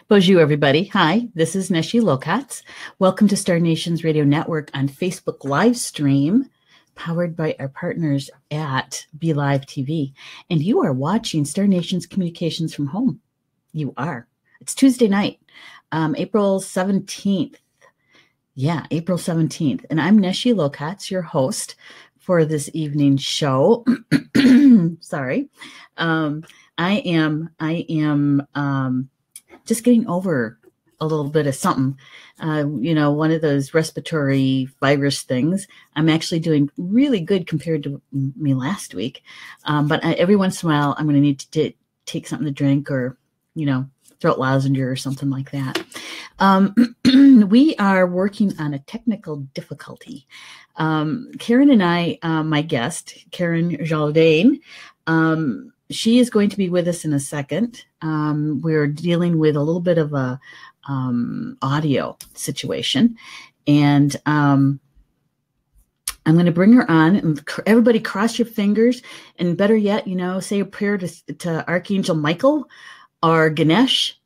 Bonjour, everybody. Hi, this is Neshi Lokotz. Welcome to Star Nations Radio Network on Facebook live stream, powered by our partners at Be Live TV. And you are watching Star Nations Communications from Home. You are. It's Tuesday night, April 17th. Yeah, April 17th. And I'm Neshi Lokotz, your host for this evening's show. Sorry. I am just getting over a little bit of something, one of those respiratory virus things. I'm actually doing really good compared to me last week. But every once in a while, I'm going to need to take something to drink or, throat lozenge or something like that. We are working on a technical difficulty. Karen and I, my guest, Karen Jarldane, she is going to be with us in a second. We're dealing with a little bit of a audio situation, and I'm going to bring her on. And everybody, cross your fingers, and better yet, say a prayer to Archangel Michael or Ganesh,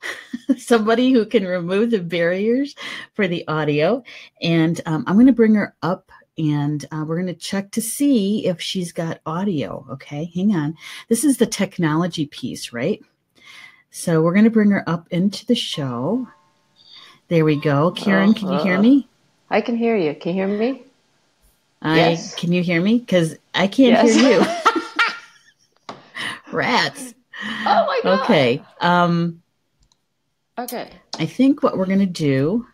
somebody who can remove the barriers for the audio. And I'm going to bring her up. And we're going to check to see if she's got audio. Okay, hang on. This is the technology piece, right? So we're going to bring her up into the show. There we go. Karen, can you hear me? I can hear you. Can you hear me? Yes. Can you hear me? Because I can't hear you. Rats. Oh my God. Okay. Okay. I think what we're going to do.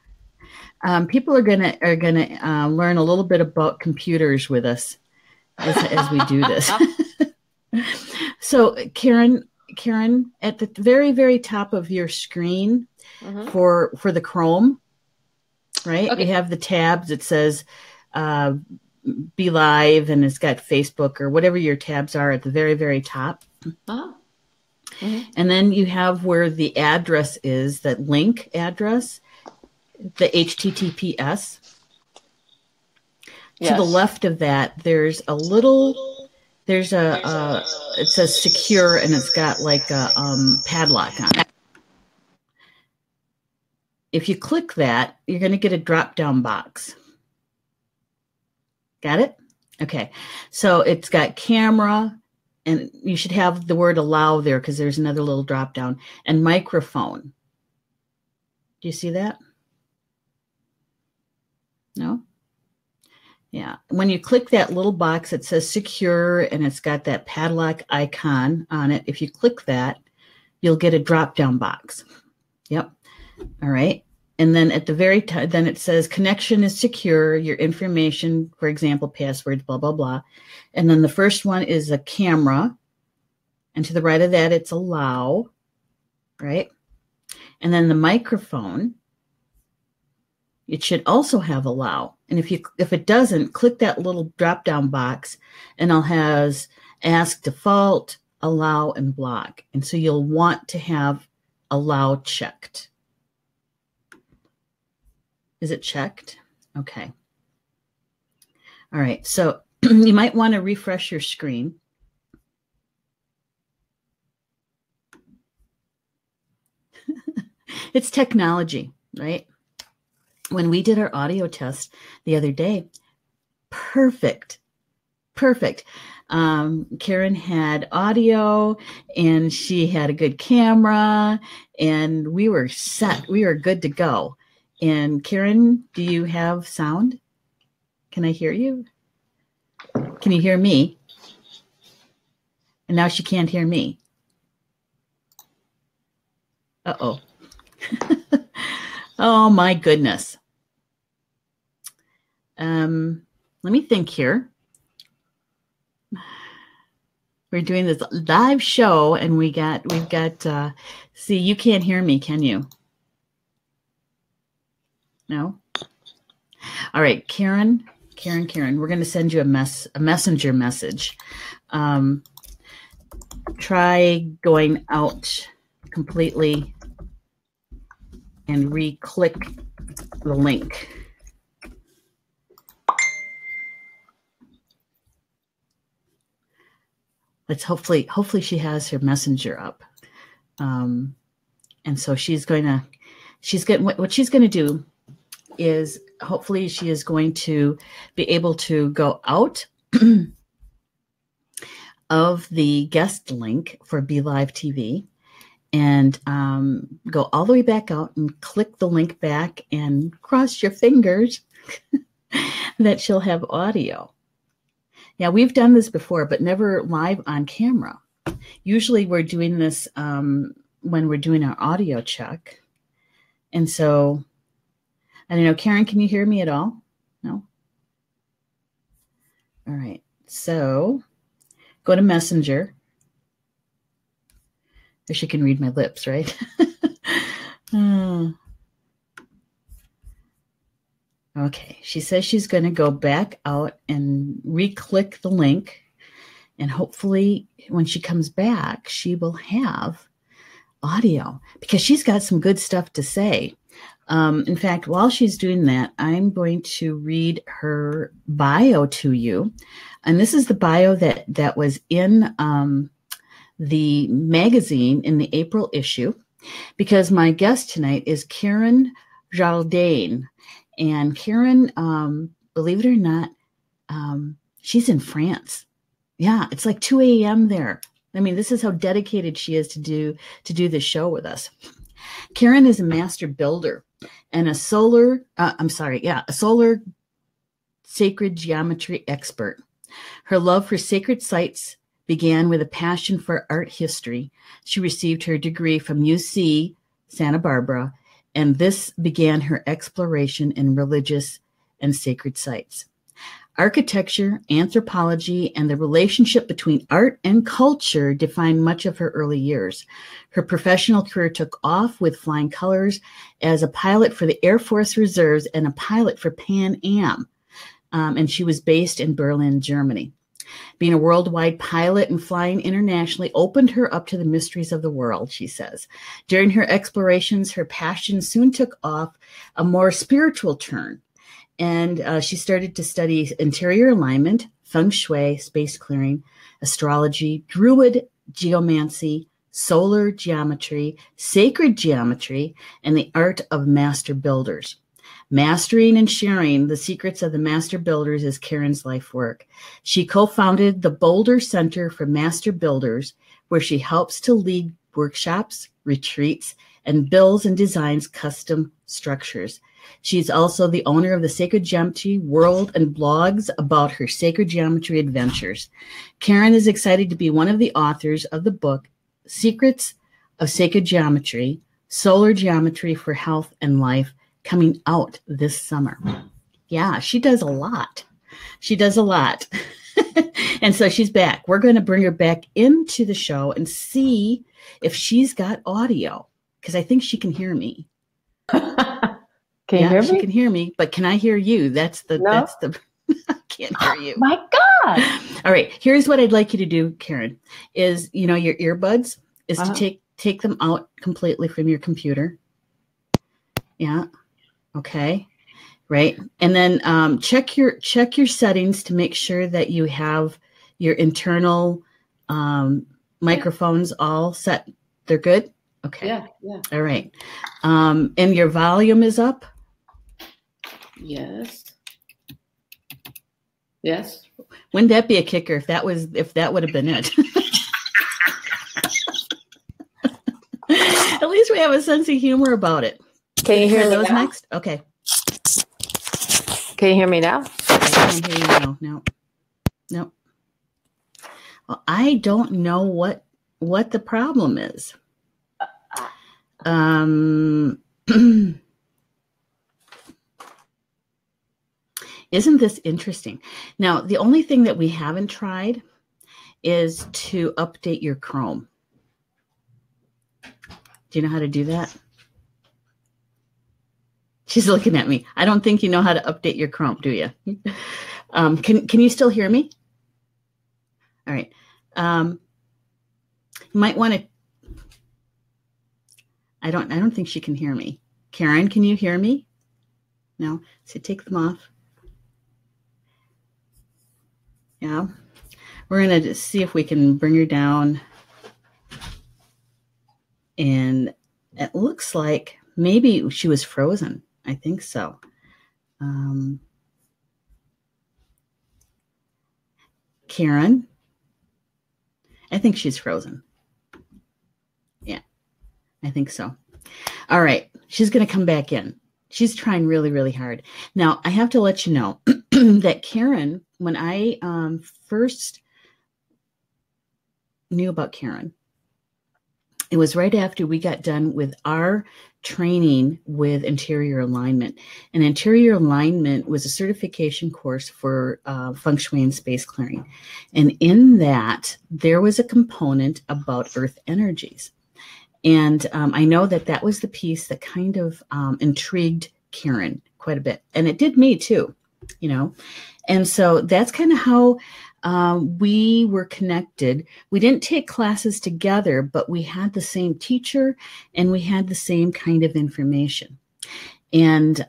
People are gonna learn a little bit about computers with us as we do this. So, Karen, at the very, very top of your screen for the Chrome, right? Okay. You have the tabs. It says Be Live, and it's got Facebook or whatever your tabs are at the very, very top. And then you have where the address is, that link address. The HTTPS. Yes. To the left of that, it says secure, and it's got like a padlock on it. If you click that, you're going to get a drop-down box. Got it? Okay. So it's got camera, and you should have the word allow there because there's another little drop-down, and microphone. Do you see that? No? Yeah. When you click that little box, it says secure, and it's got that padlock icon on it. If you click that, you'll get a drop-down box. Yep. All right. And then at the very top, then it says connection is secure, your information, for example, passwords, blah, blah, blah. And then the first one is a camera. And to the right of that, it's allow, right? And then the microphone, it should also have allow. And if it doesn't, click that little drop-down box, and I'll have ask default, allow, and block. And so you'll want to have allow checked. Is it checked? Okay. All right. So you might want to refresh your screen. It's technology, right? When we did our audio test the other day, perfect. Karen had audio, and she had a good camera, and we were set. We were good to go. And Karen, do you have sound? Can I hear you? Can you hear me? And now she can't hear me. Uh-oh. Oh my goodness. Let me think here. We're doing this live show, and we've got see, you can't hear me, can you? No? All right, Karen, we're going to send you a messenger message. Try going out completely and re-click the link. Let's hopefully she has her messenger up. And so what she's going to do is hopefully she is going to be able to go out of the guest link for Be Live TV and go all the way back out and click the link back and cross your fingers that she'll have audio. Yeah, we've done this before, but never live on camera. Usually we're doing this when we're doing our audio check. And so, I don't know, Karen, can you hear me at all? No? All right. So go to Messenger. Or she can read my lips, right? Okay. She says she's going to go back out and re-click the link. And hopefully when she comes back, she will have audio because she's got some good stuff to say. In fact, while she's doing that, I'm going to read her bio to you. And this is the bio that was in the magazine in the April issue, because my guest tonight is Karen Jarldane. And Karen, believe it or not, she's in France. Yeah, it's like 2 a.m. there. I mean, this is how dedicated she is to do this show with us. Karen is a master builder and a solar sacred geometry expert. Her love for sacred sites began with a passion for art history. She received her degree from UC Santa Barbara, and this began her exploration in religious and sacred sites. Architecture, anthropology, and the relationship between art and culture defined much of her early years. Her professional career took off with flying colors as a pilot for the Air Force Reserves and a pilot for Pan Am. And she was based in Berlin, Germany. Being a worldwide pilot and flying internationally opened her up to the mysteries of the world, she says. During her explorations, her passion soon took off a more spiritual turn. And she started to study interior alignment, feng shui, space clearing, astrology, druid geomancy, solar geometry, sacred geometry, and the art of master builders. Mastering and sharing the secrets of the master builders is Karen's life work. She co-founded the Boulder Center for Master Builders, where she helps to lead workshops, retreats, and builds and designs custom structures. She's also the owner of the Sacred Geometry World and blogs about her sacred geometry adventures. Karen is excited to be one of the authors of the book, Secrets of Sacred Geometry, Solar Geometry for Health and Life, coming out this summer. Yeah, she does a lot. She does a lot. And so she's back. We're going to bring her back into the show and see if she's got audio, because I think she can hear me. Can you hear me? She can hear me, but can I hear you? That's the I can't hear you. My God. All right. Here's what I'd like you to do, Karen, is, your earbuds is to take them out completely from your computer. Yeah. Okay. Right. And then check your settings to make sure that you have your internal microphones all set. They're good? Okay. Yeah. All right. And your volume is up? Yes. Wouldn't that be a kicker if that would have been it? At least we have a sense of humor about it. Can you hear those me now? Next? Okay. Can you hear me now? I can't hear you now. No. Well, I don't know what the problem is. Isn't this interesting? Now, the only thing that we haven't tried is to update your Chrome. Do you know how to do that? She's looking at me. I don't think you know how to update your Chrome, do you? Can you still hear me? All right. You might want to. I don't think she can hear me. Karen, can you hear me? No. So take them off. Yeah. We're going to see if we can bring her down and It looks like maybe she was frozen. I think so. Karen, I think she's frozen. Yeah, I think so. All right. She's going to come back in. She's trying really, really hard. Now, I have to let you know that Karen, when I first knew about Karen, it was right after we got done with our training with interior alignment. And interior alignment was a certification course for feng shui and space clearing. And in that, there was a component about earth energies. And I know that that was the piece that kind of intrigued Karen quite a bit. And it did me too, you know. And so that's kind of how we were connected. We didn't take classes together, but we had the same teacher and we had the same kind of information. And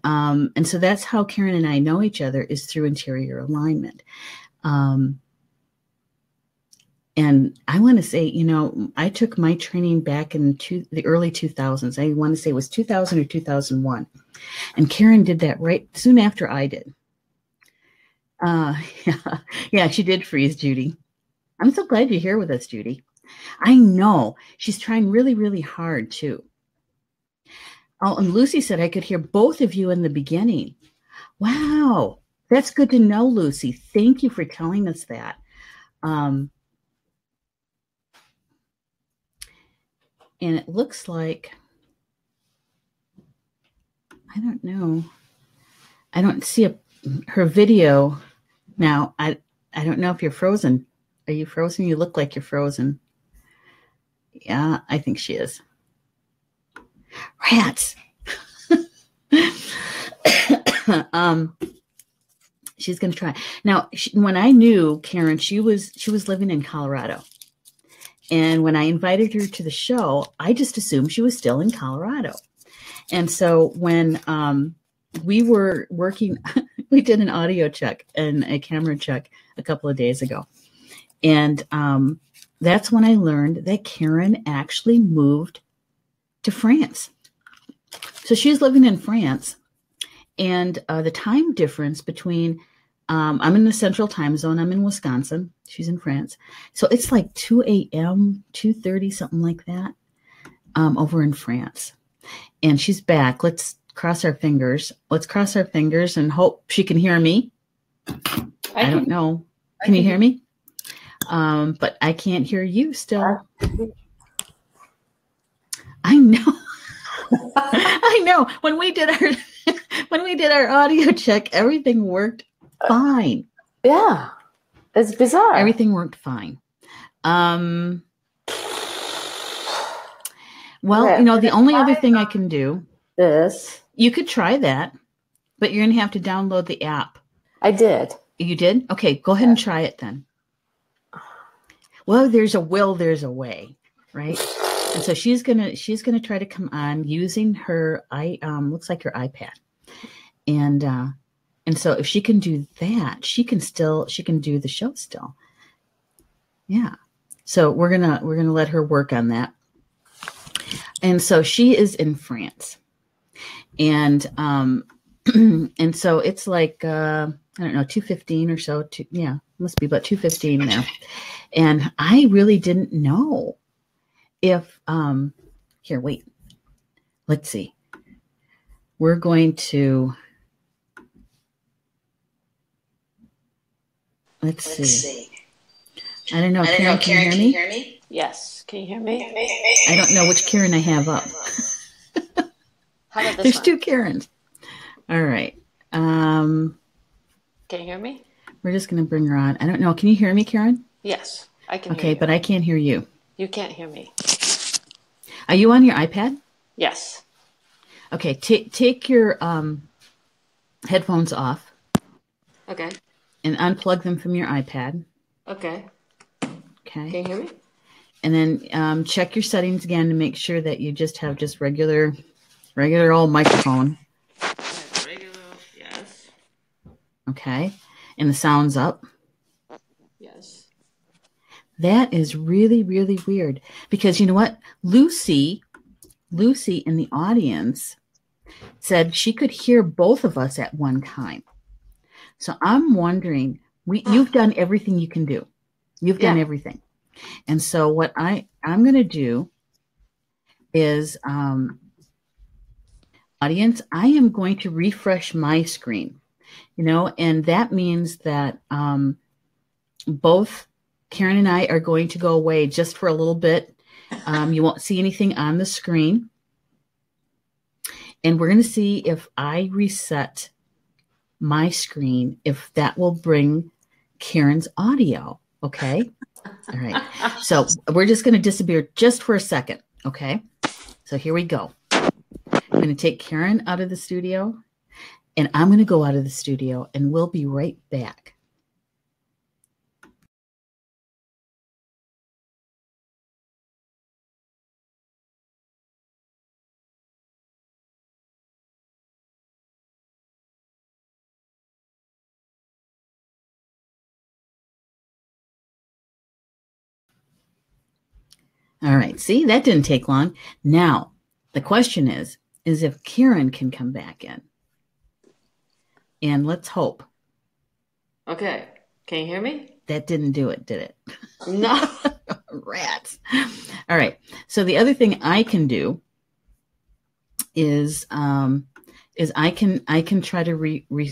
so that's how Karen and I know each other, is through interior alignment. And I want to say, you know, I took my training back in the early 2000s. I want to say it was 2000 or 2001. And Karen did that right soon after I did. Yeah, she did freeze, Judy. I'm so glad you're here with us, Judy. I know. She's trying really, really hard, too. Oh, and Lucy said I could hear both of you in the beginning. Wow. That's good to know, Lucy. Thank you for telling us that. And it looks like, I don't know. I don't see her video now. I don't know if you're frozen. Are you frozen? You look like you're frozen. Yeah, I think she is. Rats. She's going to try. Now, when I knew Karen, she was living in Colorado. And when I invited her to the show, I just assumed she was still in Colorado. And so when we were working, we did an audio check and a camera check a couple of days ago. And that's when I learned that Karen actually moved to France. So she's living in France. And the time difference between, I'm in the central time zone. I'm in Wisconsin. She's in France. So it's like 2 a.m., 2:30, something like that, over in France. And she's back. Let's cross our fingers. Let's cross our fingers and hope she can hear me. I don't know. Can you hear me? But I can't hear you still. I know. I know. When we did our audio check, everything worked fine. Yeah. It's bizarre. Everything worked fine. Well, you know, the only other thing I can do is, you could try that, but you're going to have to download the app. I did. You did? Okay, go ahead and try it then. Well, there's a will, there's a way, right? And so she's gonna try to come on using her looks like her iPad. And so if she can do that, she can do the show still. Yeah. So we're gonna let her work on that. And so she is in France. And and so it's like I don't know, 2:15 or so. Must be about 2:15 there. And I really didn't know if here, wait. Let's see. We're going to Let's see. I don't know. Karen, can you hear me? Yes. Can you hear me? I don't know which Karen I have up. How about this There's one? 2 Karens. All right. Can you hear me? We're just going to bring her on. I don't know. Can you hear me, Karen? Yes, I can hear Okay, you. but I can't hear you. You can't hear me. Are you on your iPad? Yes. Okay, take your headphones off. Okay. And unplug them from your iPad. Okay. Okay. Can you hear me? And then check your settings again to make sure that you just have regular old microphone. Regular, yes. Okay. And the sound's up. Yes. That is really, really weird. Because you know what? Lucy Lucy in the audience said she could hear both of us at one time. So I'm wondering, you've done everything you can do. You've done everything. And so what I'm going to do is, audience, I am going to refresh my screen, and that means that both Karen and I are going to go away just for a little bit. You won't see anything on the screen. And we're going to see if I reset my screen, if that will bring Karen's audio. Okay. All right. So we're just going to disappear just for a second. Okay. So here we go. I'm going to take Karen out of the studio, and I'm going to go out of the studio, and we'll be right back. All right. See, that didn't take long. Now, the question is if Karen can come back in. And let's hope. Okay. Can you hear me? That didn't do it, did it? No. Rats. All right. So the other thing I can do is I can try to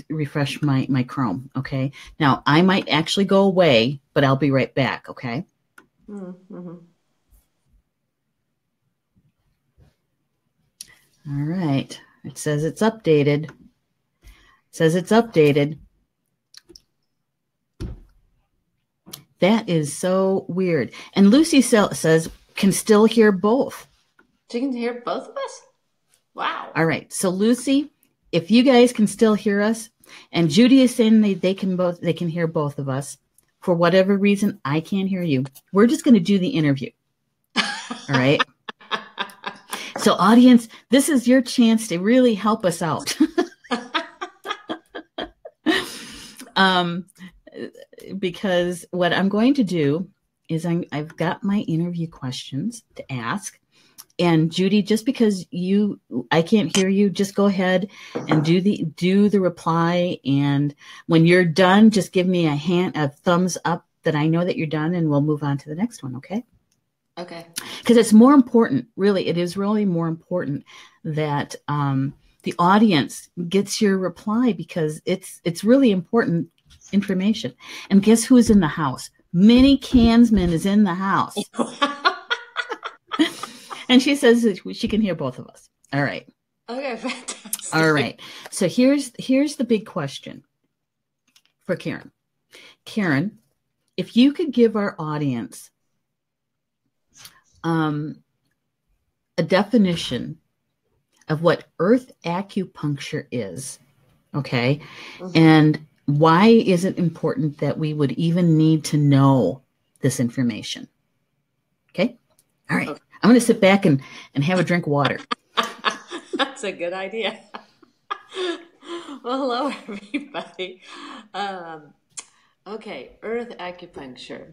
refresh my Chrome. Okay. Now I might actually go away, but I'll be right back. Okay. Mm-hmm. All right. It says it's updated. That is so weird. And Lucy says can still hear both. She can hear both of us? Wow. All right. So Lucy, if you guys can still hear us, and Judy is saying they can hear both of us. For whatever reason, I can't hear you. We're just going to do the interview. All right. So audience, this is your chance to really help us out. Because what I'm going to do is I've got my interview questions to ask. And Judy, just because I can't hear you, just go ahead and do the reply. And when you're done, just give me a thumbs up that I know that you're done, and we'll move on to the next one. Okay. Okay. Because it's more important, really. It is really more important that the audience gets your reply, because it's really important information. And guess who's in the house? Minnie Kansman is in the house. And she says that she can hear both of us. All right. Okay, fantastic. All right. So here's the big question for Karen. Karen, if you could give our audience a definition of what Earth Acupuncture is, okay? Mm-hmm. And why is it important that we would even need to know this information? Okay? All right. Okay. I'm going to sit back and have a drink of water. That's a good idea. Well, hello, everybody. Okay, Earth Acupuncture.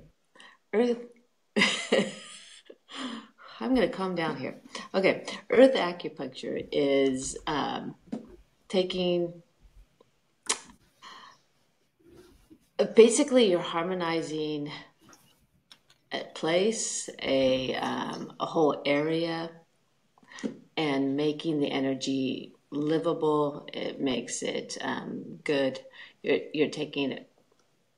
I'm going to calm down here. Okay, Earth Acupuncture is basically you're harmonizing a place, a whole area, and making the energy livable. It makes it good. You're taking it.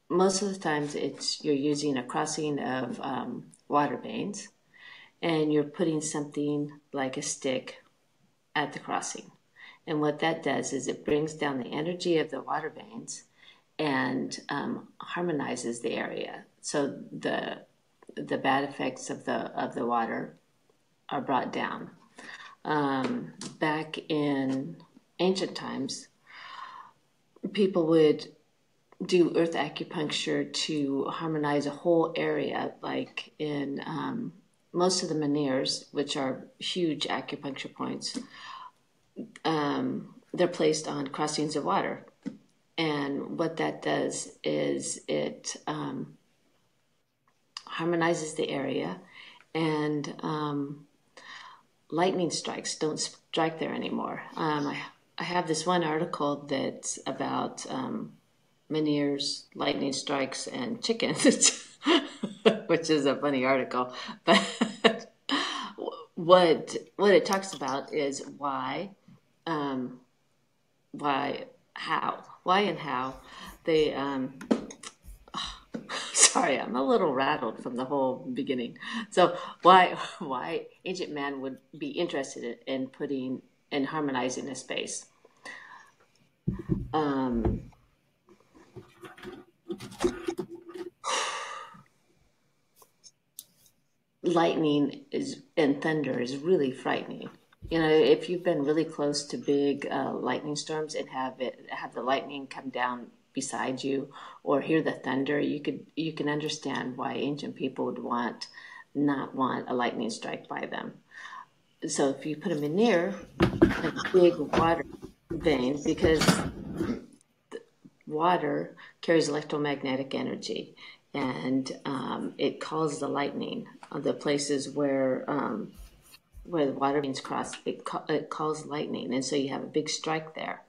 Most of the times, you're using a crossing of water veins, and you're putting something like a stick at the crossing. And what that does is it brings down the energy of the water veins and harmonizes the area. So the bad effects of the water are brought down. Back in ancient times, people would do earth acupuncture to harmonize a whole area, like in most of the menhirs, which are huge acupuncture points. They're placed on crossings of water. And what that does is it harmonizes the area and lightning strikes don't strike there anymore. I have this one article that's about Meniere's lightning strikes and chickens, which is a funny article. But what it talks about is why and how they. Sorry, I'm a little rattled from the whole beginning. So why ancient man would be interested in putting and harmonizing a space. Lightning and thunder is really frightening. You know, if you've been really close to big lightning storms and have the lightning come down beside you or hear the thunder, you can understand why ancient people would not want a lightning strike by them. So if you put them in near a big water vein, because water carries electromagnetic energy, and it causes the lightning. The places where the water veins cross, it calls lightning, and so you have a big strike there.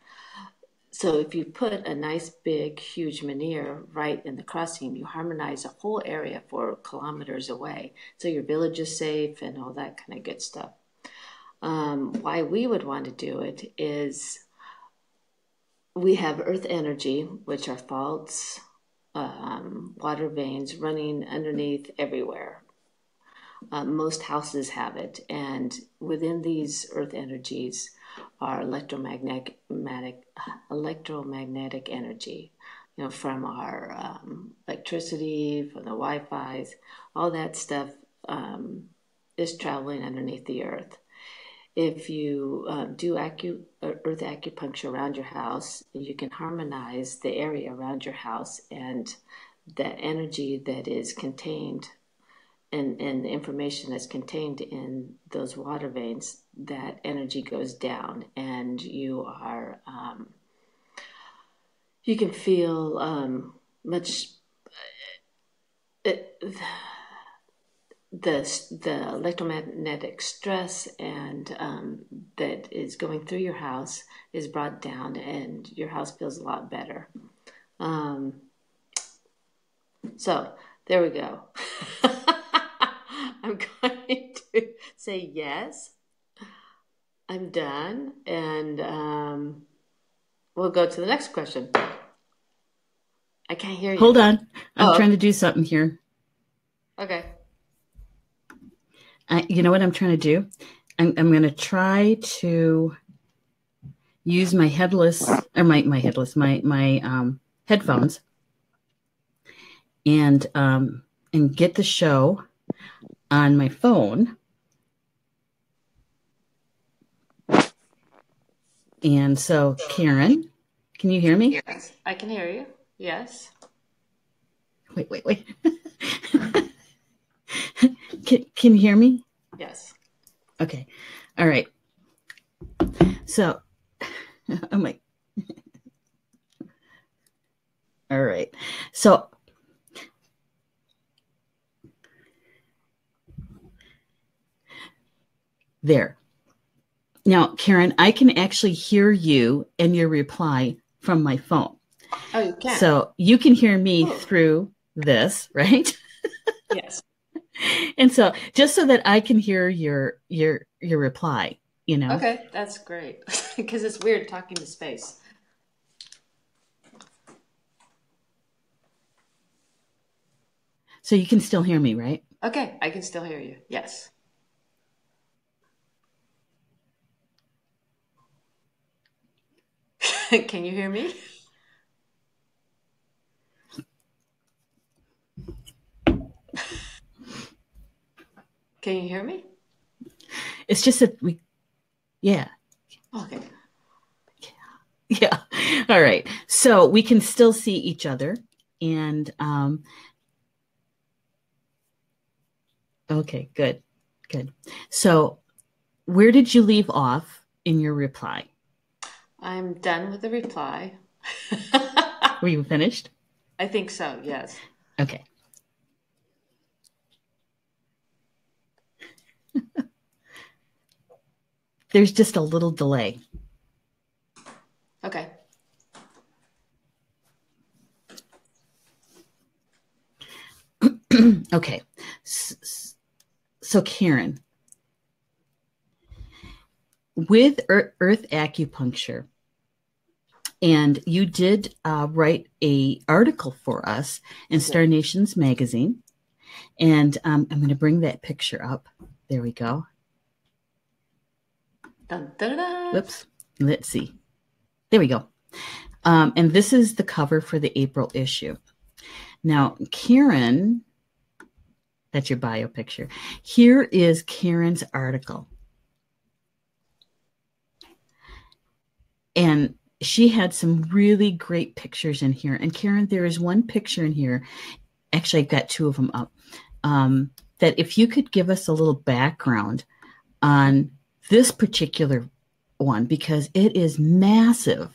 So if you put a nice big huge menhir right in the crossing, you harmonize a whole area for kilometers away, so your village is safe and all that kind of good stuff. Why we would want to do it is we have earth energy, which are faults, water veins running underneath everywhere. Most houses have it, and within these earth energies are electromagnetic energy, you know, from our electricity, from the Wi-Fi's, all that stuff is traveling underneath the earth. If you do earth acupuncture around your house, you can harmonize the area around your house, and that energy that is contained and the information that's contained in those water veins, that energy goes down, and you can feel much. The electromagnetic stress and that is going through your house is brought down, and your house feels a lot better. So there we go. I'm going to say yes. I'm done, and we'll go to the next question. I can't hear you. Hold on. I'm trying to do something here. Okay. You know what I'm trying to do? I'm going to try to use my headphones and get the show on my phone. And so, Karen, can you hear me? Yes, I can hear you. Yes. Wait. Can you hear me? Yes. Okay. All right. So, I'm like, all right. So, there. Now, Karen, I can actually hear you and your reply from my phone. Oh, you can. So you can hear me through this, right? Yes. And so just so that I can hear your reply, you know. Okay, that's great. Because it's weird talking to space. So you can still hear me, right? Okay, I can still hear you. Yes. Can you hear me? Can you hear me? It's just that yeah. Okay. Yeah. All right. So we can still see each other, and okay, good. So where did you leave off in your reply? I'm done with the reply. Were you finished? I think so, yes. Okay. there's just a little delay. Okay. Okay. So Karen, with Earth Acupuncture, and you did write a article for us in Star Nations magazine, and I'm going to bring that picture up. There we go. Dun, dun, dun. Whoops. Let's see. There we go. And this is the cover for the April issue. Now, Karen, that's your bio picture. Here is Karen's article. And she had some really great pictures in here. And Karen, there is one picture in here. Actually, I've got two of them up. That if you could give us a little background on this particular one, because it is massive.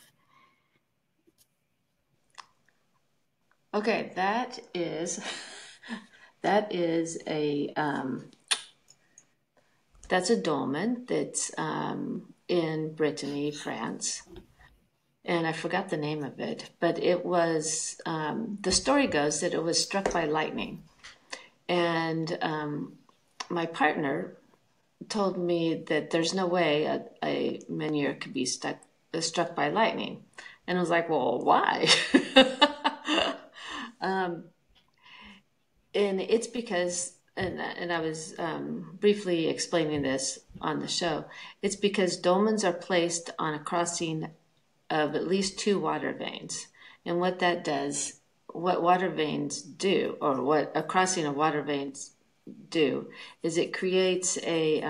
Okay, that is a that's a dolmen that's in Brittany, France, and I forgot the name of it, but it was the story goes that it was struck by lightning, and my partner told me that there's no way a menhir could be struck by lightning, and I was like, well, why? And it's because, and I was briefly explaining this on the show, it's because dolmens are placed on a crossing of at least two water veins. And what that does, what water veins do, or what a crossing of water veins do, is it creates a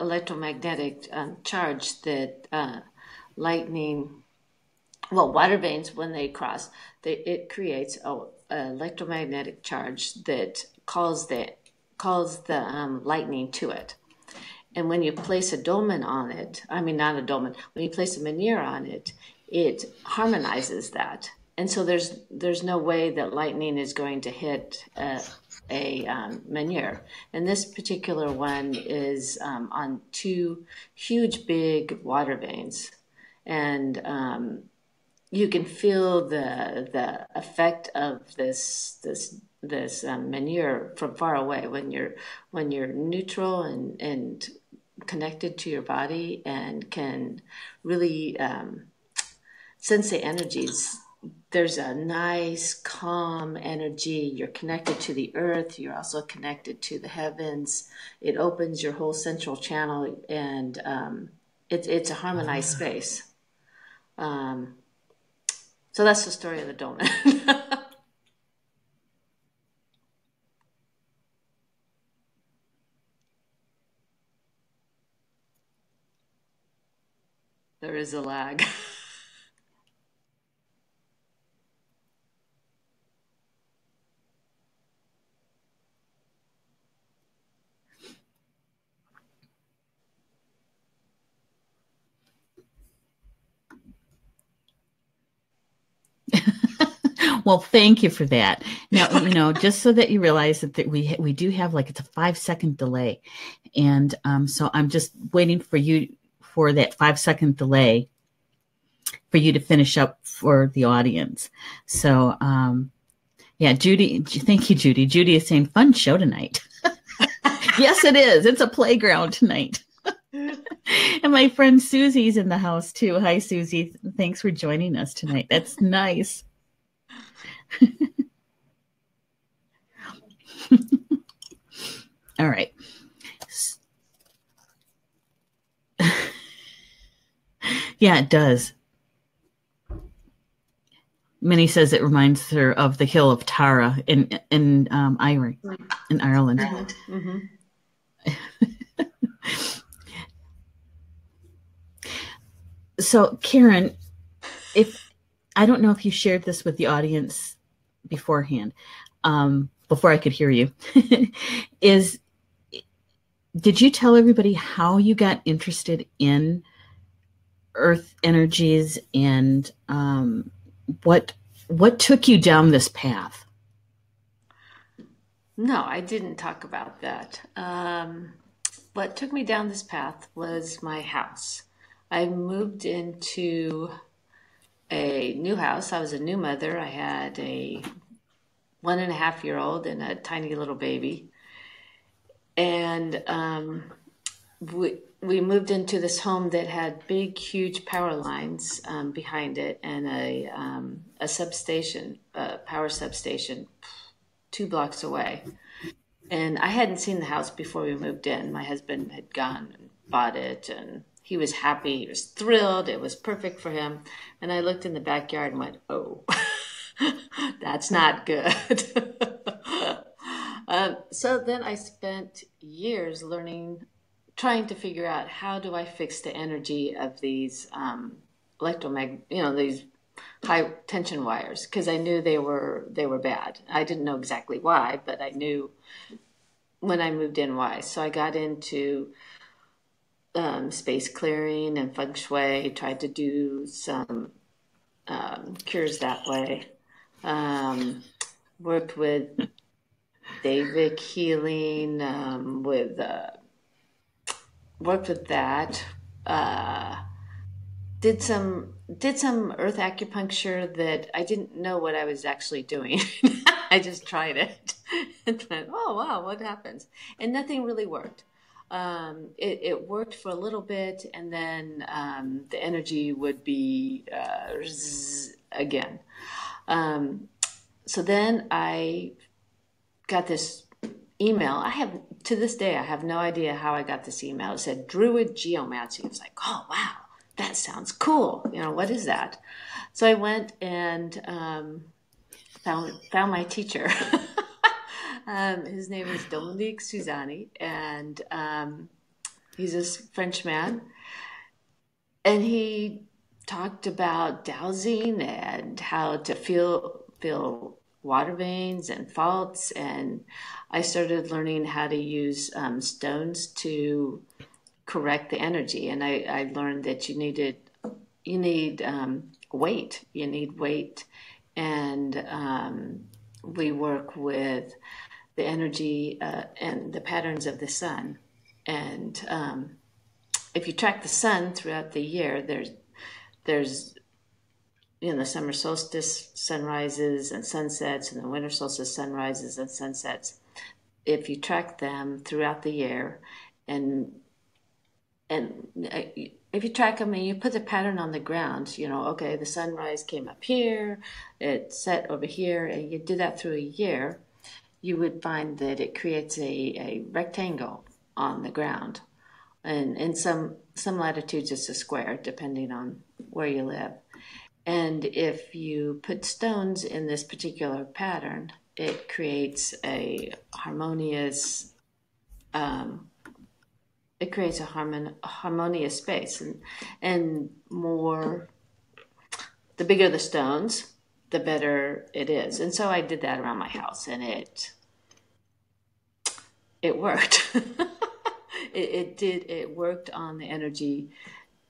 electromagnetic charge that water veins, when they cross, it creates an electromagnetic charge that calls the lightning to it. And when you place a dolmen on it, not a dolmen, when you place a menhir on it, it harmonizes that. And so there's no way that lightning is going to hit a menhir. And this particular one is on two huge, big water veins. And you can feel the effect of this menhir from far away when you're neutral and connected to your body and can really sense the energies. There's a nice calm energy. You're connected to the earth. You're also connected to the heavens. It opens your whole central channel, and it's a harmonized space. So that's the story of the dolmen. There is a lag. Well, thank you for that. Now, just so that you realize that we do have it's a 5-second delay. And so I'm just waiting for that 5-second delay for you to finish up for the audience. So, yeah, Judy, thank you, Judy. Judy is saying, fun show tonight. Yes, it is. It's a playground tonight. And my friend Susie's in the house too. Hi, Susie. Thanks for joining us tonight. That's nice. All right. Yeah, it does. Minnie says it reminds her of the Hill of Tara in Ireland. Mm-hmm. So, Karen, I don't know if you shared this with the audience beforehand, before I could hear you, did you tell everybody how you got interested in earth energies and what took you down this path? No, I didn't talk about that. what took me down this path was my house. I moved into a new house. I was a new mother. I had a 1.5-year-old and a tiny little baby. And we moved into this home that had big, huge power lines behind it, and a substation, a power substation, 2 blocks away. And I hadn't seen the house before we moved in. My husband had gone and bought it, and he was happy. He was thrilled. It was perfect for him. And I looked in the backyard and went, oh, that's not good. So then I spent years learning, trying to figure out how do I fix the energy of these these high tension wires, because I knew they were bad. I didn't know exactly why, but I knew when I moved in why. So I got into space clearing and feng shui, tried to do some cures that way. Worked with Davic healing, worked with that. Did some Earth Acupuncture that I didn't know what I was actually doing. I just tried it and went, oh wow, what happens? And nothing really worked. It worked for a little bit, and then the energy would be again. So then I got this email. To this day, I have no idea how I got this email. It said Druid Geomancy. I was like, oh wow, that sounds cool. What is that? So I went and found my teacher. His name is Dominique Suzani, and he's this French man. And he talked about dowsing and how to feel water veins and faults, and I started learning how to use stones to correct the energy. And I learned that you need weight. You need weight, and we work with the energy and the patterns of the sun. And if you track the sun throughout the year, there's the summer solstice sunrises and sunsets, and the winter solstice sunrises and sunsets. If you track them throughout the year, and if you track them and you put the pattern on the ground, okay, the sunrise came up here, it set over here, and you do that through a year, you would find that it creates a rectangle on the ground. And in some latitudes, it's a square, depending on where you live. And if you put stones in this particular pattern, it creates a harmonious, harmonious space, and the bigger the stones, the better it is. And so I did that around my house, and it worked. It worked on the energy,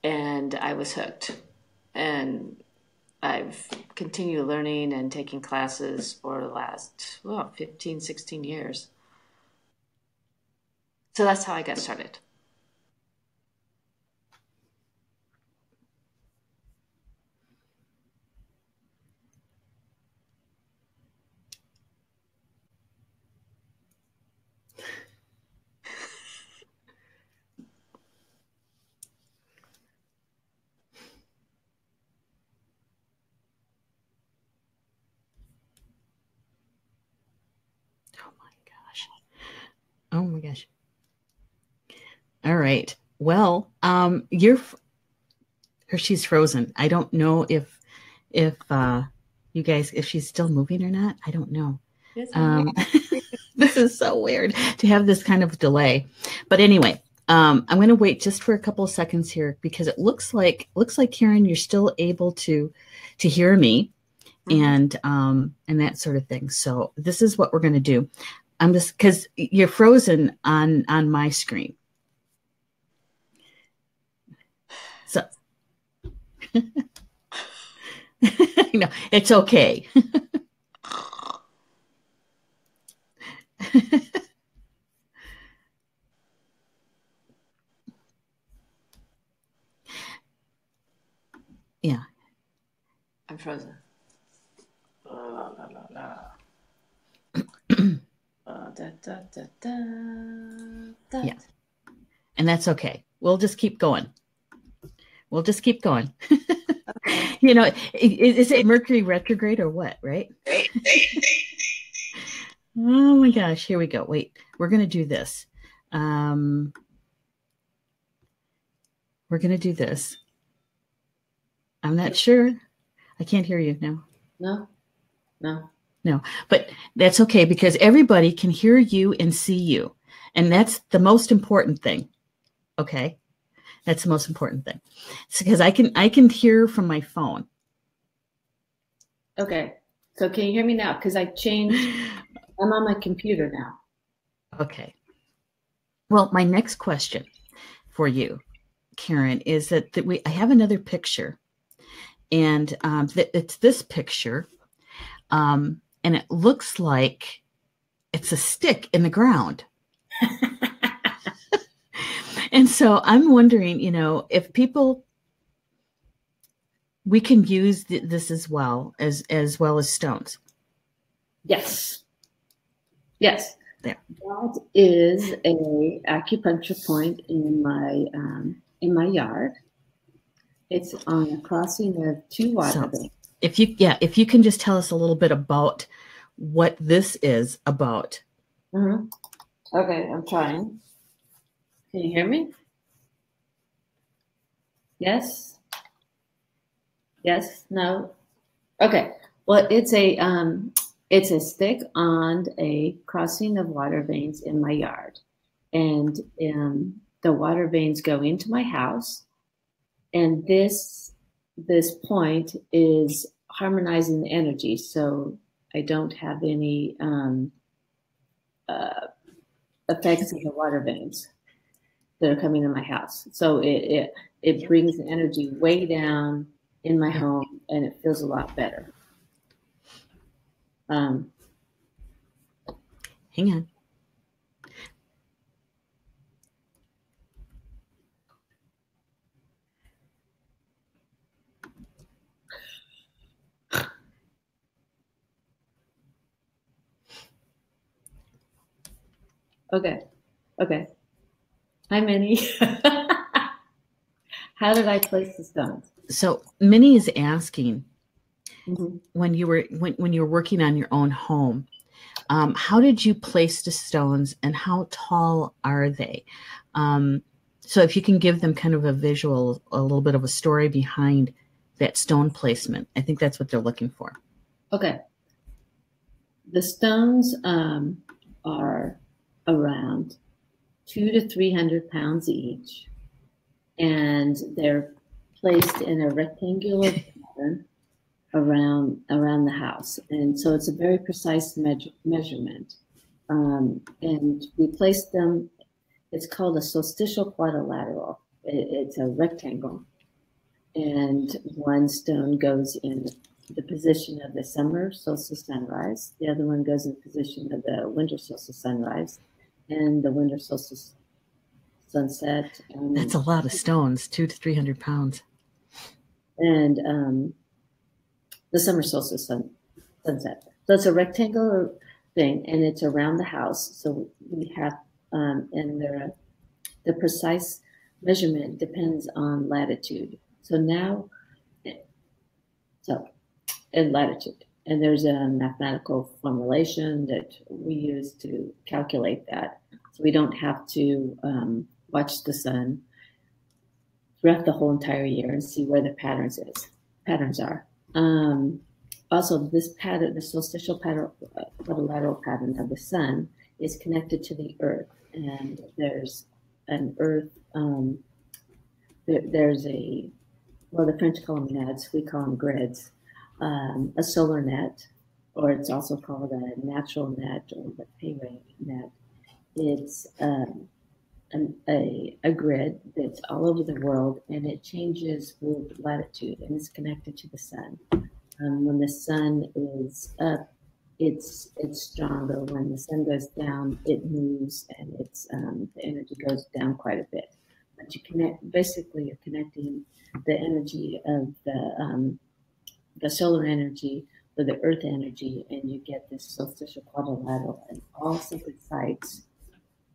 and I was hooked. And I've continued learning and taking classes for the last 15, 16 years. So that's how I got started. Oh my gosh. All right. Well, she's frozen. I don't know if you guys, if she's still moving or not. I don't know. This is so weird to have this kind of delay. But anyway, I'm going to wait just for a couple of seconds here, because it looks like Karen, you're still able to hear me, and that sort of thing. So this is what we're going to do. I'm just, because you're frozen on my screen. So it's okay. Yeah. I'm frozen. Yeah. And that's okay. We'll just keep going. We'll just keep going. Okay. You know, is it Mercury retrograde or what, right? Oh my gosh, here we go. Wait, we're going to do this. We're going to do this. I'm not sure. I can't hear you now. No, but that's okay because everybody can hear you and see you. And that's the most important thing. Okay. That's the most important thing. Because I can hear from my phone. Okay. So can you hear me now? Because I changed. I'm on my computer now. Okay. Well, my next question for you, Karen, is that I have another picture, and it's this picture, and it looks like it's a stick in the ground. And so I'm wondering, you know, if people, we can use this as well as stones. Yes. Yes. There. That is a acupuncture point in my yard. It's on a crossing of two water veins. If you can just tell us a little bit about what this is about. Mm-hmm. Okay, I'm trying. Can you hear me? Yes? Yes? No? Okay. Well, it's a stick on a crossing of water veins in my yard. And the water veins go into my house. And this point is harmonizing the energy. So I don't have any effects of the water veins that are coming in my house. So it brings the energy way down in my home, and it feels a lot better. Hang on. Okay. Hi, Minnie. How did I place the stones? So Minnie is asking, mm-hmm. when you were working on your own home, how did you place the stones and how tall are they? So if you can give them kind of a visual, a little bit of a story behind that stone placement, I think that's what they're looking for. Okay. The stones are around 200 to 300 pounds each, and they're placed in a rectangular pattern around the house. And so it's a very precise measurement. And we place them, it's called a solstitial quadrilateral. It's a rectangle. And one stone goes in the position of the summer solstice sunrise. The other one goes in the position of the winter solstice sunrise and the winter solstice sunset. That's a lot of stones, 200 to 300 pounds. And the summer solstice sunset. So it's a rectangular thing, and it's around the house. So we have, and the precise measurement depends on latitude. So now, and latitude. And there's a mathematical formulation that we use to calculate that. So we don't have to watch the sun throughout the whole entire year and see where the patterns are. Also, this pattern, the solstitial quadrilateral pattern of the sun, is connected to the earth. And there's an earth, there's the French call them nets, we call them grids. A solar net, or it's also called a natural net or the pay net. It's a grid that's all over the world, and it changes with latitude, and it's connected to the sun. When the sun is up, it's stronger. When the sun goes down, it moves, and the energy goes down quite a bit. but you connect, basically you're connecting the energy of the solar energy with the earth energy, and you get this solstitial quadrilateral. And all sacred sites,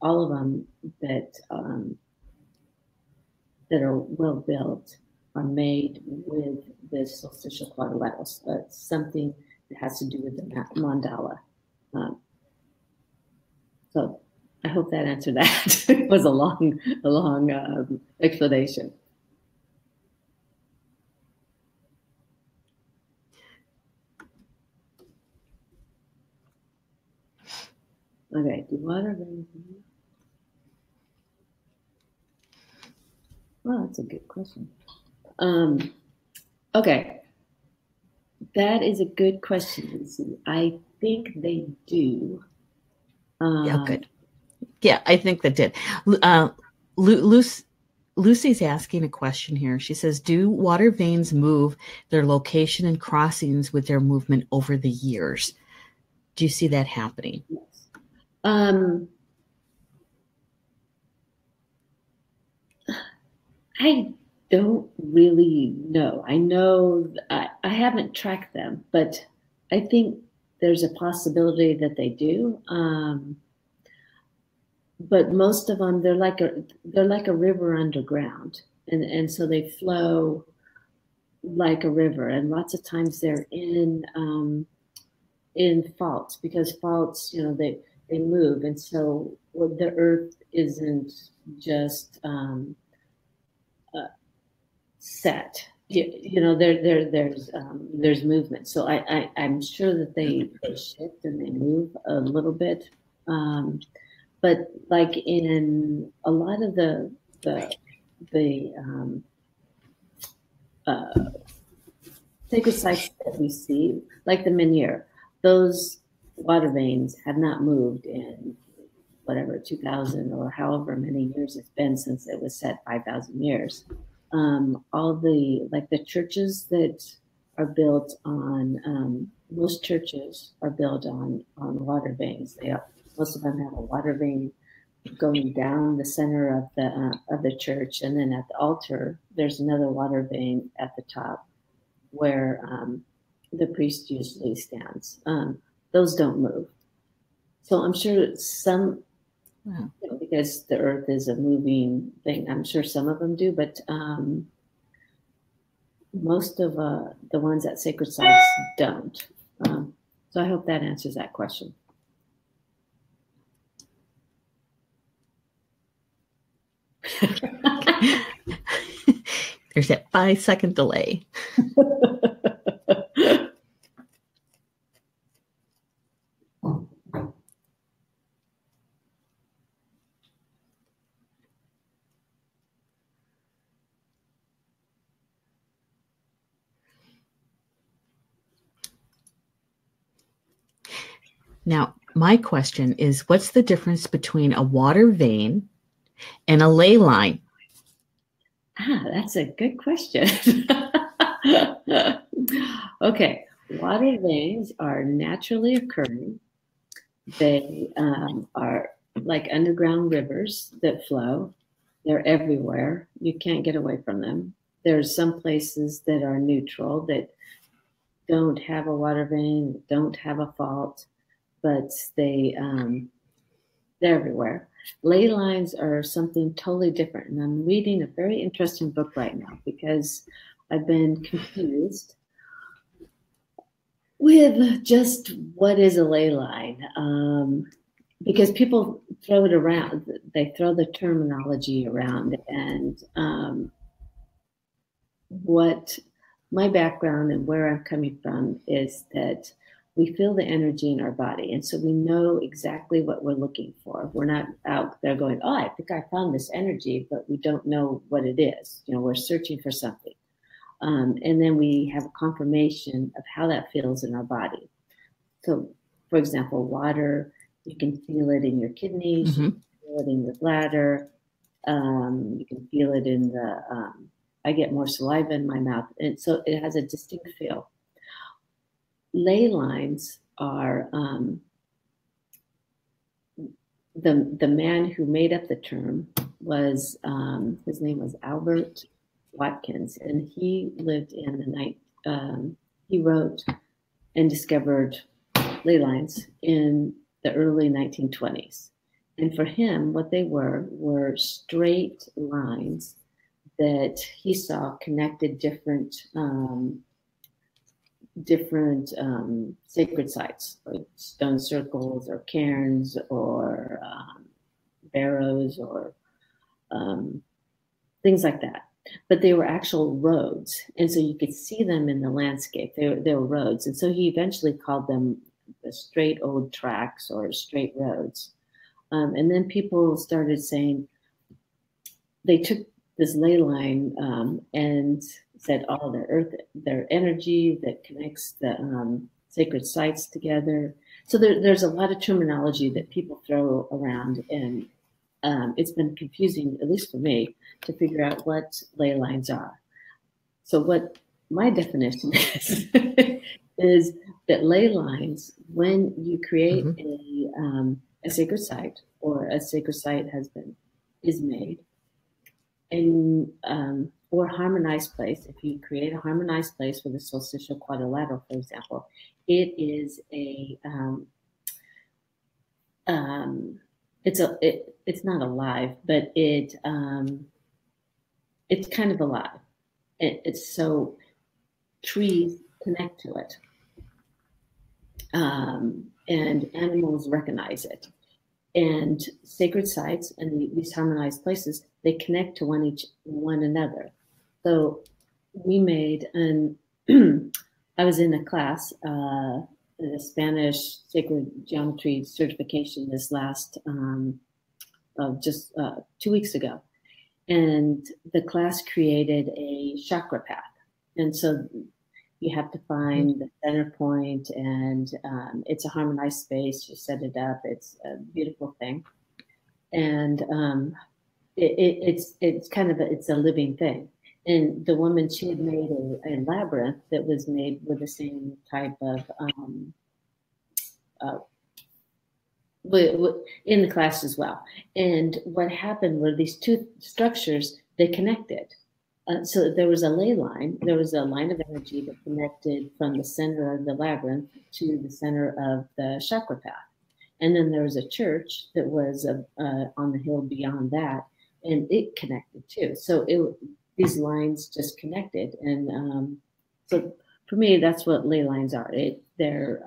all of them that that are well built, are made with this solstitial quadrilateral. So it's something that has to do with the mandala. So I hope that answered that. It was a long explanation. Okay, do water veins? Well, that's a good question. Okay, that is a good question, Lucy. I think they do. Yeah, good. Yeah, I think that did. Lucy's asking a question here. She says, do water veins move their location and crossings with their movement over the years? Do you see that happening? Yes. I don't really know. I know I haven't tracked them, but I think there's a possibility that they do. But most of them, they're like a river underground, and so they flow like a river. And lots of times they're in faults, because faults, they move, and so the earth isn't just set. There's movement. So I'm sure that they shift and they move a little bit. But like in a lot of the sacred sites that we see, like the menhir, those water veins have not moved in whatever 2,000 or however many years it's been since it was set, 5,000 years. All the churches that are built on, most churches are built on water veins. Most of them have a water vein going down the center of the church, and then at the altar there's another water vein at the top where the priest usually stands. Those don't move. So I'm sure some, because the earth is a moving thing, I'm sure some of them do, but most of the ones at sacred sites don't. So I hope that answers that question. There's that 5-second delay. Now, my question is, what's the difference between a water vein and a ley line? That's a good question. Okay, water veins are naturally occurring. They are like underground rivers that flow. They're everywhere. You can't get away from them. There's some places that are neutral, that don't have a water vein, don't have a fault, but they're everywhere. Ley lines are something totally different. And I'm reading a very interesting book right now because I've been confused with just what is a ley line. Because people throw it around, they throw the terminology around. And what my background and where I'm coming from is that we feel the energy in our body. And so we know exactly what we're looking for. We're not out there going, oh, I think I found this energy, but we don't know what it is. We're searching for something. And then we have a confirmation of how that feels in our body. So, for example, water, you can feel it in your kidneys, you can feel it in your bladder, you can feel it in I get more saliva in my mouth. And so it has a distinct feel. Ley lines are the man who made up the term was, his name was Albert Watkins, and he lived in the night. He wrote and discovered ley lines in the early 1920s. And for him, what they were straight lines that he saw connected different sacred sites, like stone circles or cairns or barrows or things like that. But they were actual roads, and so you could see them in the landscape. They were roads, and so he eventually called them the straight old tracks or straight roads. And then people started saying, they took this ley line and said, oh, their energy that connects the sacred sites together. So there's a lot of terminology that people throw around, and it's been confusing, at least for me, to figure out what ley lines are. So what my definition is, is that ley lines, when you create a sacred site, or a sacred site is made, and or harmonized place. If you create a harmonized place with a solstitial quadrilateral, for example, it is it's not alive, but it's kind of alive. It's so trees connect to it, and animals recognize it. And sacred sites and these harmonized places, they connect to one another. So we made I was in a class, the Spanish Sacred Geometry certification this last, just 2 weeks ago. And the class created a chakra path. And so you have to find the center point, and it's a harmonized space. You set it up. It's a beautiful thing. And it's kind of it's a living thing. And the woman, she had made a labyrinth that was made with the same type of in the class as well. And what happened were these two structures, they connected. So there was a ley line, there was a line of energy that connected from the center of the labyrinth to the center of the chakra path. And then there was a church that was on the hill beyond that, and it connected too. So these lines just connected. And so for me, that's what ley lines are. They're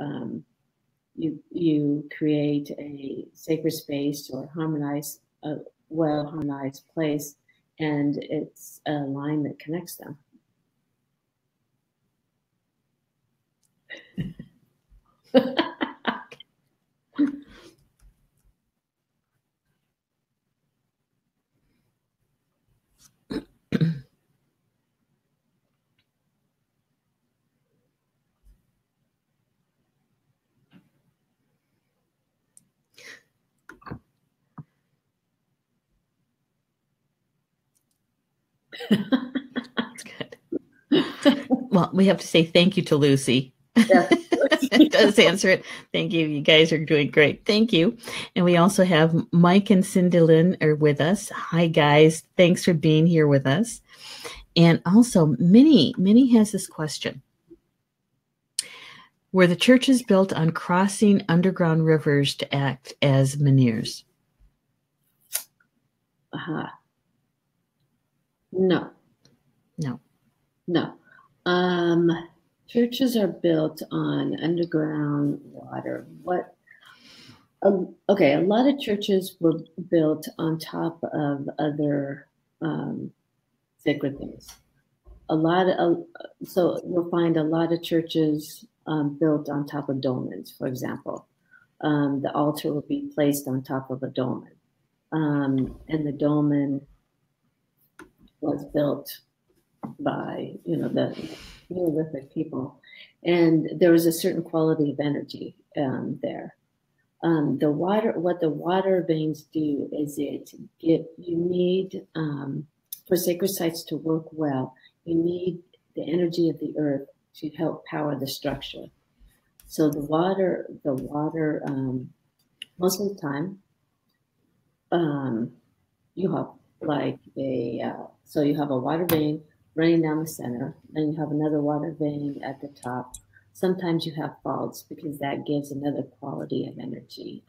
you create a sacred space or a well-harmonized place, and it's a line that connects them. That's good. Well, we have to say thank you to Lucy. It does answer it. Thank you. You guys are doing great. Thank you. And we also have Mike and Cindy Lynn are with us. Hi, guys. Thanks for being here with us. And also, Minnie has this question. Were the churches built on crossing underground rivers to act as menhirs? No. Churches are built on underground water. Okay, a lot of churches were built on top of other sacred things. So you'll find a lot of churches built on top of dolmens, for example. The altar will be placed on top of a dolmen. And the dolmen was built by, the Neolithic people. And there was a certain quality of energy there. What the water veins do is you need, for sacred sites to work well, you need the energy of the earth to help power the structure. So the water, most of the time, you have like so you have a water vein running down the center, then you have another water vein at the top. Sometimes you have faults because that gives another quality of energy.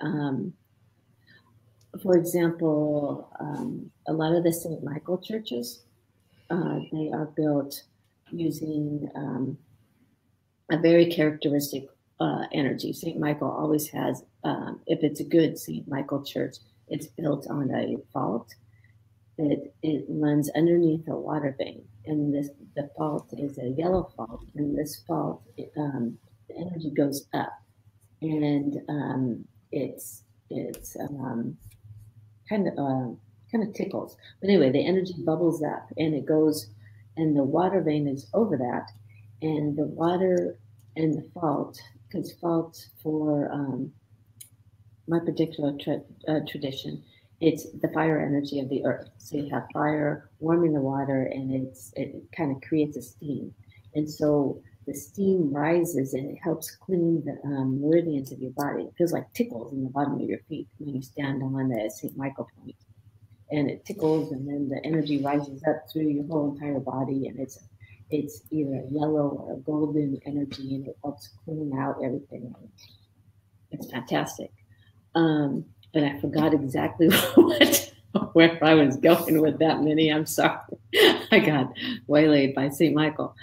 For example, a lot of the St. Michael churches, they are built using a very characteristic energy. St. Michael always has, if it's a good St. Michael church, it's built on a fault that it runs underneath a water vein. And the fault is a yellow fault. And this fault, the energy goes up. And it's kind of tickles. But anyway, the energy bubbles up and it goes, and the water vein is over that. And the water and the fault, because fault for my particular tradition, it's the fire energy of the earth. So you have fire warming the water, and it kind of creates a steam. And so the steam rises and it helps clean the meridians of your body. It feels like tickles in the bottom of your feet when you stand on the St. Michael point. And it tickles, and then the energy rises up through your whole entire body, and it's either a yellow or a golden energy, and it helps clean out everything. It's fantastic. And I forgot exactly where I was going with that, Minnie. I'm sorry. I got waylaid by St. Michael.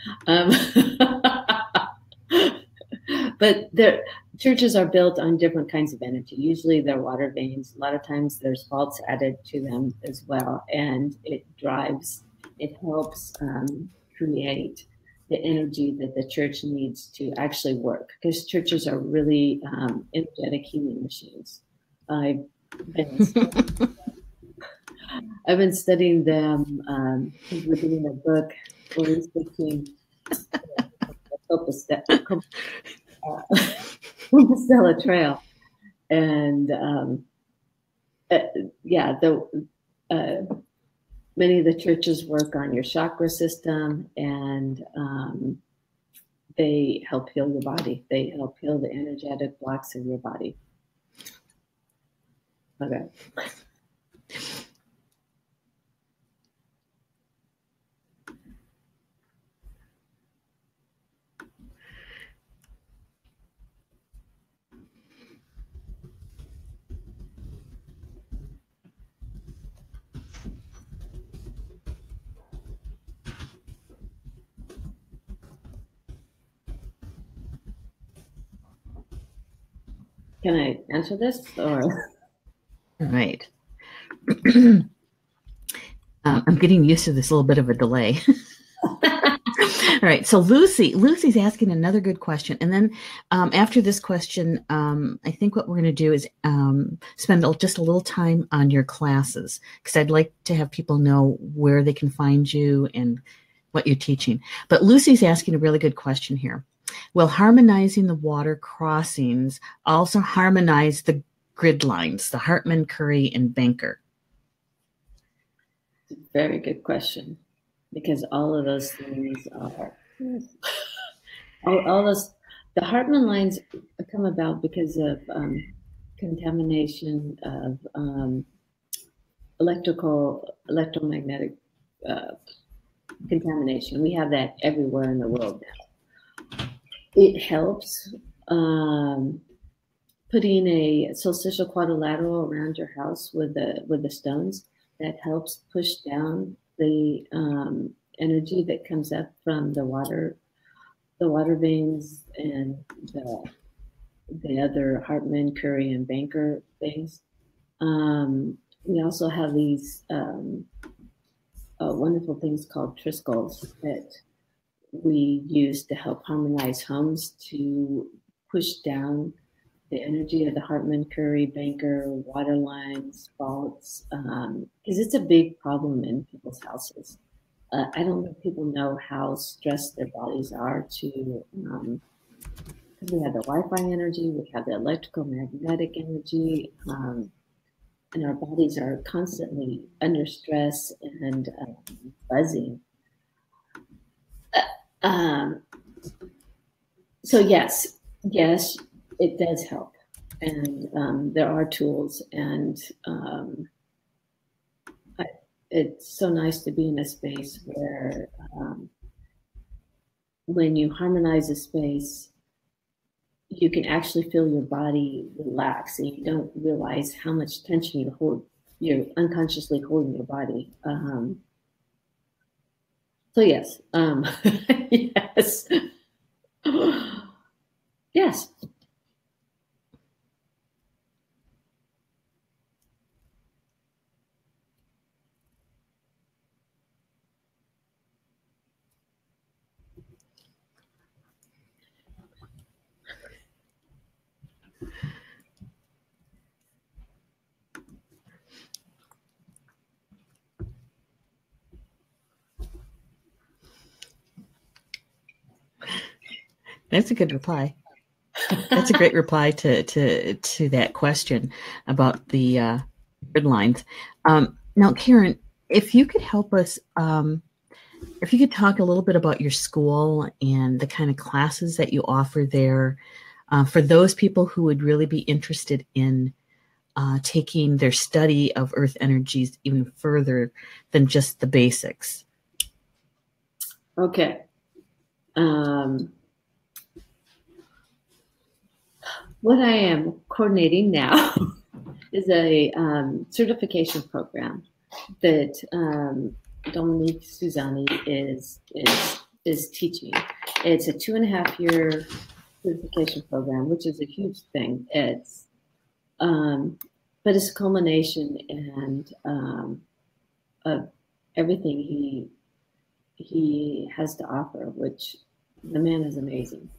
But churches are built on different kinds of energy. Usually they're water veins. A lot of times there's faults added to them as well. And it helps create the energy that the church needs to actually work. Because churches are really energetic healing machines. I've been studying them. We're reading a book, Compostela Trail, and many of the churches work on your chakra system, and they help heal your body. They help heal the energetic blocks in your body. Okay. Can I answer this, or? Right. I'm getting used to this little bit of a delay. All right. So Lucy's asking another good question. And then after this question, I think what we're going to do is spend just a little time on your classes, because I'd like to have people know where they can find you and what you're teaching. But Lucy's asking a really good question here. Will harmonizing the water crossings also harmonize the grid lines, the Hartman, Curry, and Banker? Very good question, because all of those things are all those. The Hartman lines come about because of contamination of electromagnetic contamination. We have that everywhere in the world now. It helps putting a solstitial quadrilateral around your house with the stones. That helps push down the energy that comes up from the water veins and the other Hartman, Curry, and Banker things. We also have these wonderful things called triscles that we use to help harmonize homes, to push down the energy of the Hartman, Curry, Banker, water lines, faults, because it's a big problem in people's houses. I don't think people know how stressed their bodies are because we have the Wi-Fi energy, we have the electrical magnetic energy, and our bodies are constantly under stress and buzzing. So yes, it does help, and there are tools, and it's so nice to be in a space where when you harmonize a space, you can actually feel your body relax, and you don't realize how much tension you're unconsciously holding your body. So yes, yes, yes. That's a good reply. That's a great reply to that question about the grid lines. Now, Karen, if you could help us, if you could talk a little bit about your school and the kind of classes that you offer there for those people who would really be interested in taking their study of earth energies even further than just the basics. Okay. What I am coordinating now is a certification program that Dominique Suzani is teaching. It's a 2.5-year certification program, which is a huge thing. It's but it's a culmination of everything he has to offer, which the man is amazing.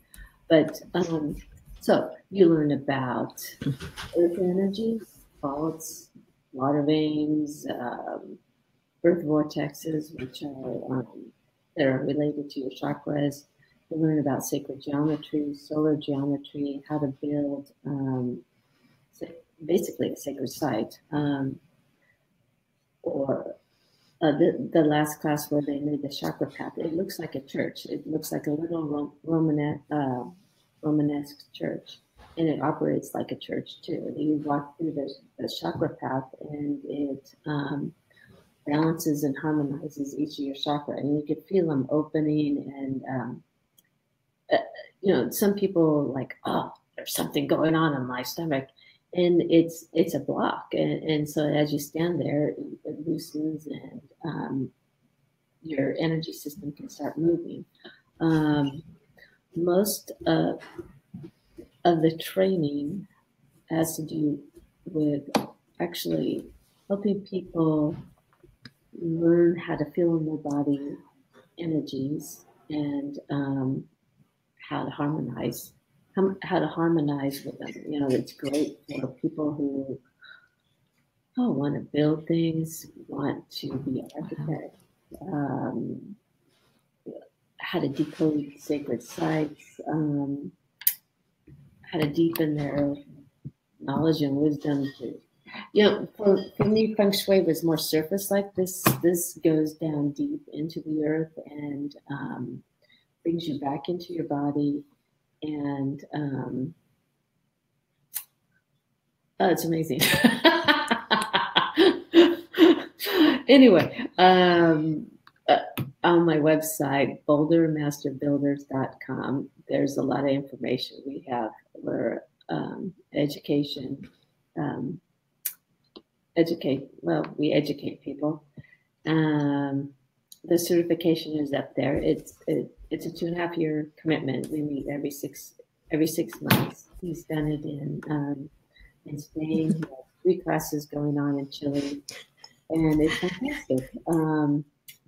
But so you learn about earth energies, faults, water veins, earth vortexes, which are that are related to your chakras. You learn about sacred geometry, solar geometry, how to build basically a sacred site. Or the last class where they made the chakra path, it looks like a church. It looks like a little Romanesque church, and it operates like a church too. You walk through the chakra path, and it balances and harmonizes each of your chakra, and you can feel them opening. And you know, some people like, oh, there's something going on in my stomach, and it's a block, and so as you stand there, it loosens, and your energy system can start moving. Most of the training has to do with actually helping people learn how to feel in their body energies, and how to harmonize with them. You know, it's great for people who want to build things, want to be an architect, how to decode sacred sites, how to deepen their knowledge and wisdom. For me, feng shui was more surface like this. This goes down deep into the earth and brings you back into your body. And it's amazing. Anyway, on my website, bouldermasterbuilders.com, there's a lot of information we have for education. We educate people. The certification is up there. It's a 2.5-year commitment. We meet every six months. He's done it in Spain. He has 3 classes going on in Chile, and it's fantastic.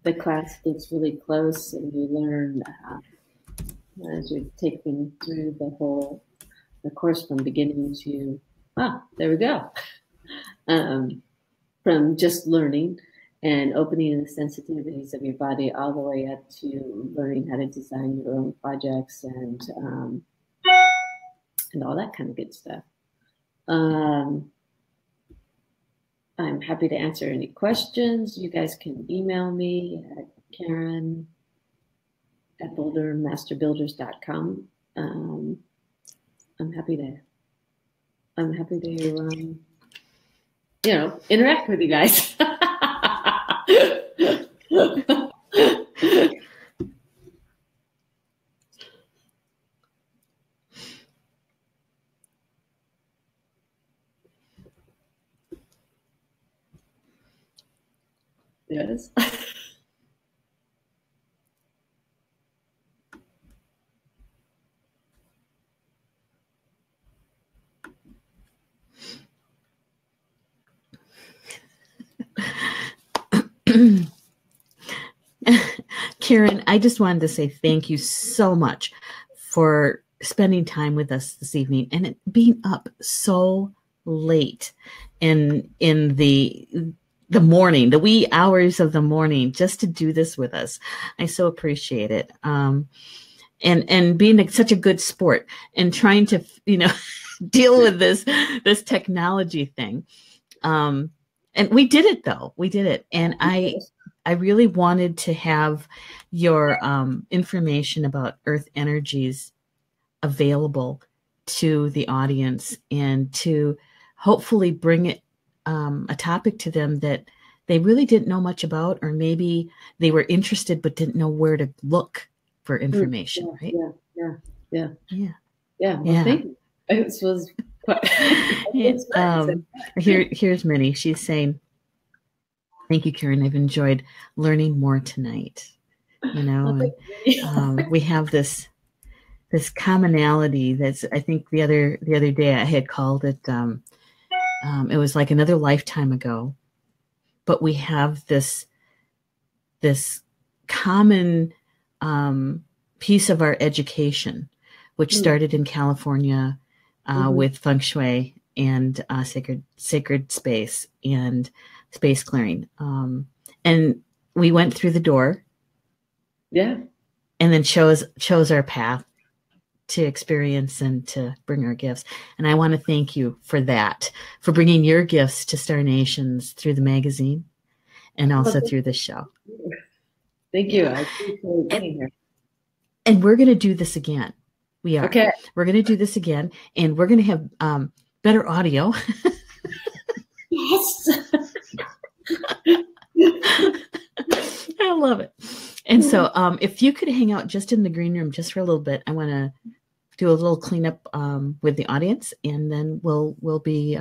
The class gets really close, and you learn as you're taking through the course from beginning to there we go. From just learning and opening the sensitivities of your body all the way up to learning how to design your own projects and all that kind of good stuff. I'm happy to answer any questions. You guys can email me at Karen@bouldermasterbuilders.com. I'm happy to interact with you guys. Yes. Karen, I just wanted to say thank you so much for spending time with us this evening and it being up so late in the morning, the wee hours of the morning, just to do this with us. I so appreciate it. And being such a good sport and trying to, deal with this technology thing. And we did it though. We did it. And I really wanted to have your information about earth energies available to the audience and to hopefully bring it a topic to them that they really didn't know much about, or maybe they were interested but didn't know where to look for information, right? Yeah. Well, thank you. It was quite here's Minnie. She's saying, thank you, Karen. I've enjoyed learning more tonight. We have this commonality that's, I think the other day I had called it, it was like another lifetime ago, but we have this common piece of our education, which started in California with feng shui and sacred space and space clearing. And we went through the door. Yeah. And then chose our path to experience and to bring our gifts. And I want to thank you for that, for bringing your gifts to Star Nations through the magazine and also through this show. Thank you. I appreciate being here. And we're going to do this again. We are. Okay. We're going to do this again, and we're going to have better audio. Yes. I love it. And so if you could hang out just in the green room just for a little bit, I want to do a little cleanup with the audience, and then we'll be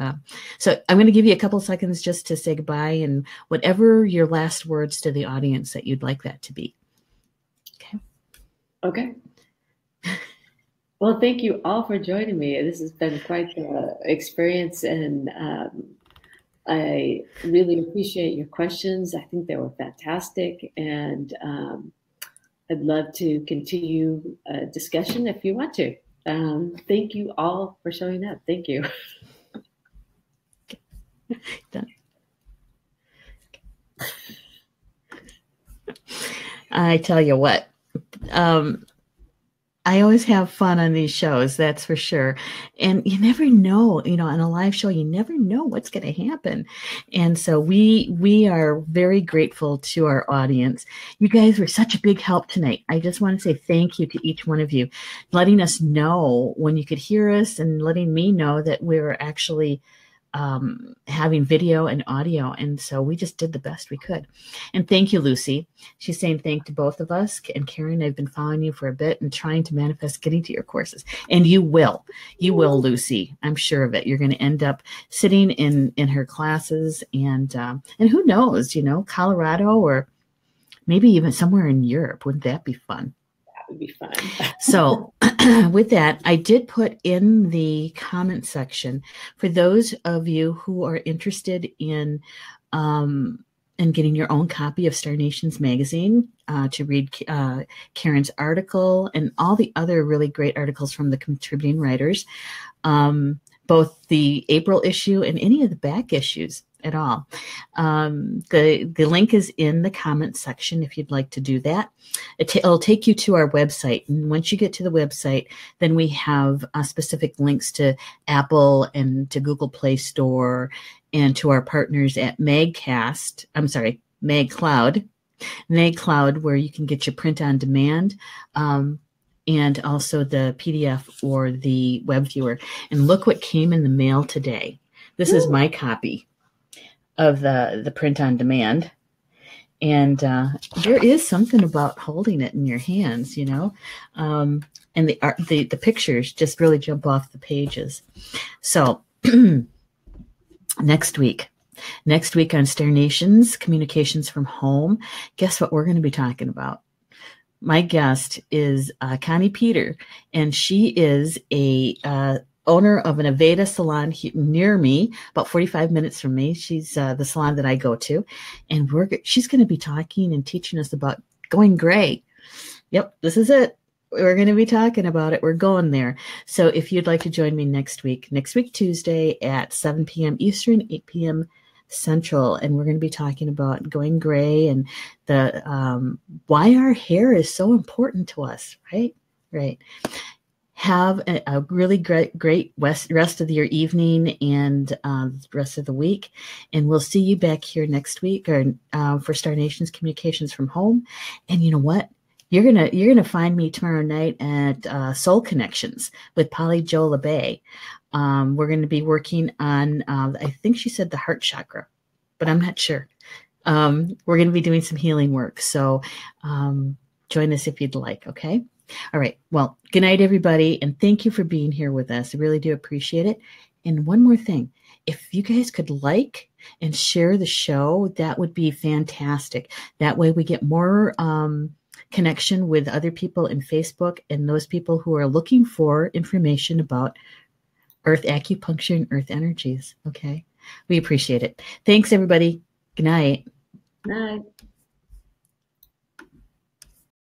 so I'm going to give you a couple seconds just to say goodbye and whatever your last words to the audience that you'd like that to be. Okay. Well, thank you all for joining me. This has been quite the experience, and I really appreciate your questions. I think they were fantastic, and I'd love to continue a discussion if you want to. Thank you all for showing up. Thank you. Done. I tell you what, I always have fun on these shows, that's for sure. And you never know, on a live show, you never know what's going to happen. And so we are very grateful to our audience. You guys were such a big help tonight. I just want to say thank you to each one of you, letting us know when you could hear us and letting me know that we were actually having video and audio. And so we just did the best we could. And thank you, Lucy. She's saying thank to both of us. And Karen, I've been following you for a bit and trying to manifest getting to your courses. And you will, Lucy. I'm sure of it. You're going to end up sitting in her classes, and who knows, Colorado or maybe even somewhere in Europe. Wouldn't that be fun? Would be fun. So with that, I did put in the comment section for those of you who are interested in getting your own copy of Star Nations magazine to read Karen's article and all the other really great articles from the contributing writers, both the April issue and any of the back issues at all. The link is in the comment section if you'd like to do that. It'll take you to our website. And once you get to the website, then we have specific links to Apple and to Google Play Store and to our partners at MagCloud, where you can get your print on demand. And also the PDF or the web viewer. And look what came in the mail today. This is my copy of the print on demand. And there is something about holding it in your hands, you know, and the art, the pictures just really jump off the pages. So next week on Star Nations Communications from Home, guess what we're going to be talking about? My guest is Connie Peter, and she is a owner of an Aveda salon near me, about 45 minutes from me. She's the salon that I go to, and she's going to be talking and teaching us about going gray. Yep, this is it. We're going to be talking about it. We're going there. So if you'd like to join me next week Tuesday at 7 p.m. Eastern, 8 p.m. Central, and we're going to be talking about going gray and the why our hair is so important to us, right? Have a really great rest of your evening and the rest of the week, and we'll see you back here next week for Star Nations Communications from Home. And you know what? You're gonna find me tomorrow night at Soul Connections with Polly Jo LeBay. We're going to be working on, I think she said the heart chakra, but I'm not sure. We're going to be doing some healing work. So join us if you'd like. Okay. All right. Well, good night, everybody. And thank you for being here with us. I really do appreciate it. And one more thing, if you guys could like and share the show, that would be fantastic. That way we get more connection with other people in Facebook and those people who are looking for information about Earth Acupuncture and Earth energies. Okay. We appreciate it. Thanks, everybody. Good night. Night.